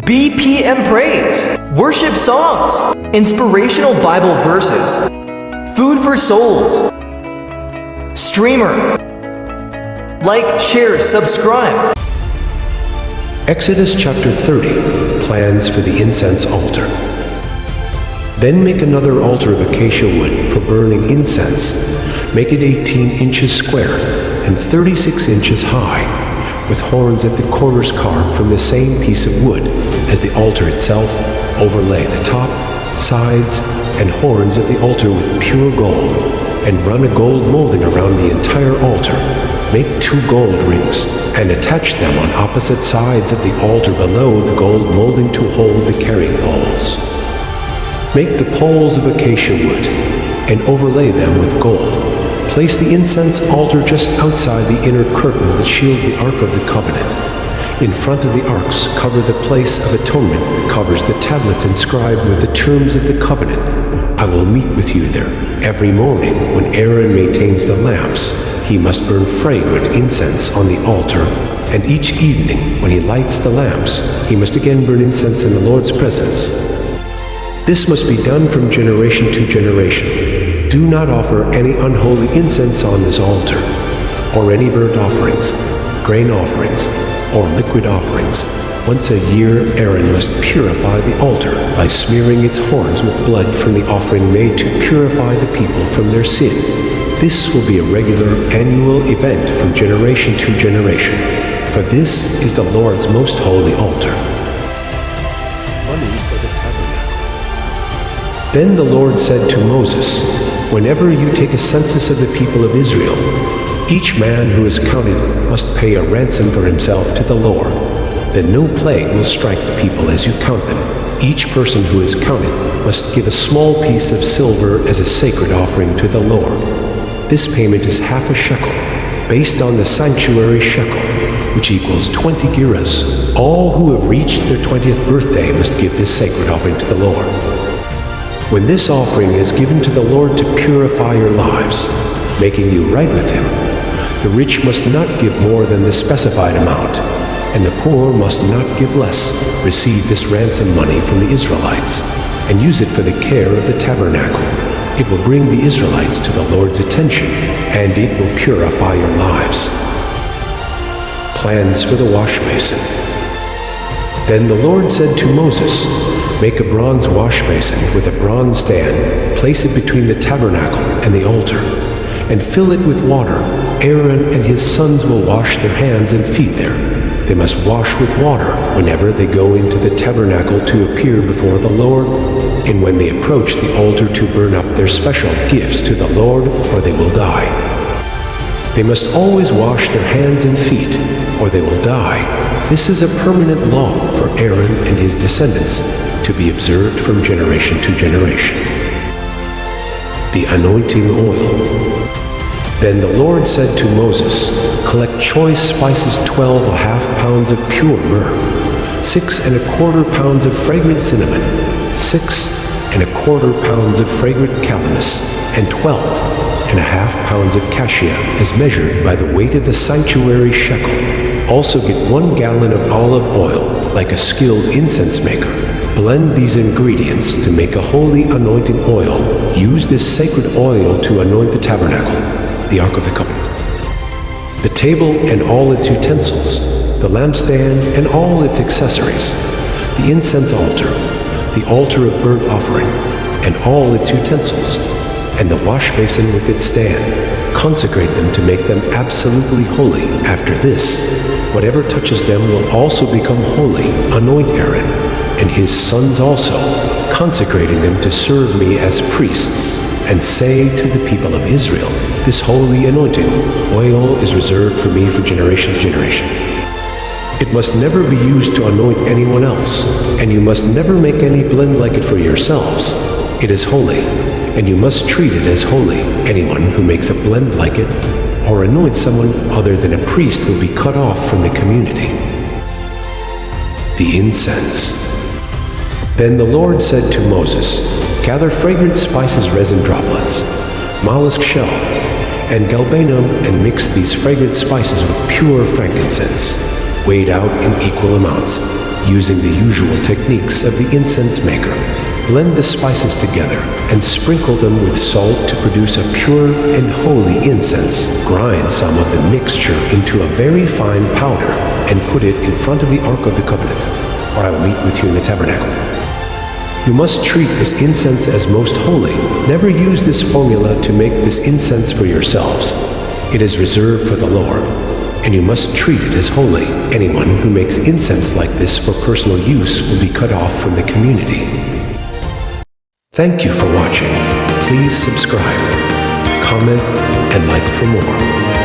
BPM praise, worship songs, inspirational Bible verses, food for souls, streamer. Like, share, subscribe. Exodus chapter 30, plans for the incense altar. Then make another altar of acacia wood for burning incense. Make it 18 inches square and 36 inches high, with horns at the corners carved from the same piece of wood as the altar itself. Overlay the top, sides, and horns of the altar with pure gold, and run a gold molding around the entire altar. Make 2 gold rings, and attach them on opposite sides of the altar below the gold molding to hold the carrying poles. Make the poles of acacia wood, and overlay them with gold. Place the incense altar just outside the inner curtain that shields the Ark of the Covenant. In front of the arks, cover the place of atonement that covers the tablets inscribed with the terms of the covenant. I will meet with you there every morning when Aaron maintains the lamps. He must burn fragrant incense on the altar, and each evening when he lights the lamps, he must again burn incense in the Lord's presence. This must be done from generation to generation. Do not offer any unholy incense on this altar, or any burnt offerings, grain offerings, or liquid offerings. Once a year, Aaron must purify the altar by smearing its horns with blood from the offering made to purify the people from their sin. This will be a regular annual event from generation to generation, for this is the Lord's most holy altar. Money for the tabernacle. Then the Lord said to Moses, "Whenever you take a census of the people of Israel, each man who is counted must pay a ransom for himself to the Lord. Then no plague will strike the people as you count them. Each person who is counted must give a small piece of silver as a sacred offering to the Lord. This payment is half a shekel, based on the sanctuary shekel, which equals 20 gerahs. All who have reached their 20th birthday must give this sacred offering to the Lord. When this offering is given to the Lord to purify your lives, making you right with Him, the rich must not give more than the specified amount, and the poor must not give less. Receive this ransom money from the Israelites, and use it for the care of the tabernacle. It will bring the Israelites to the Lord's attention, and it will purify your lives." Plans for the wash basin. Then the Lord said to Moses, "Make a bronze wash basin with a bronze stand. Place it between the tabernacle and the altar, and fill it with water. Aaron and his sons will wash their hands and feet there. They must wash with water whenever they go into the tabernacle to appear before the Lord, and when they approach the altar to burn up their special gifts to the Lord, or they will die. They must always wash their hands and feet, or they will die. This is a permanent law for Aaron and his descendants, to be observed from generation to generation." The anointing oil. Then the Lord said to Moses, "Collect choice spices, 12½ pounds of pure myrrh, 6¼ pounds of fragrant cinnamon, 6¼ pounds of fragrant calamus, and 12½ pounds of cassia, as measured by the weight of the sanctuary shekel. Also get 1 gallon of olive oil, like a skilled incense maker. Blend these ingredients to make a holy anointing oil. Use this sacred oil to anoint the tabernacle, the Ark of the Covenant, the table and all its utensils, the lampstand and all its accessories, the incense altar, the altar of burnt offering, and all its utensils, and the wash basin with its stand. Consecrate them to make them absolutely holy. After this, whatever touches them will also become holy. Anoint Aaron and his sons also, consecrating them to serve me as priests, and say to the people of Israel, this holy anointing oil is reserved for me for generation to generation. It must never be used to anoint anyone else, and you must never make any blend like it for yourselves. It is holy, and you must treat it as holy. Anyone who makes a blend like it, or anoints someone other than a priest, will be cut off from the community." The incense. Then the Lord said to Moses, "Gather fragrant spices resin droplets, mollusk shell, and galbanum, and mix these fragrant spices with pure frankincense, weighed out in equal amounts. using the usual techniques of the incense maker. Blend the spices together and sprinkle them with salt to produce a pure and holy incense. Grind some of the mixture into a very fine powder and put it in front of the Ark of the Covenant, where I will meet with you in the tabernacle. You must treat this incense as most holy. Never use this formula to make this incense for yourselves. It is reserved for the Lord, and you must treat it as holy. Anyone who makes incense like this for personal use will be cut off from the community. Thank you for watching. Please subscribe, comment, and like for more.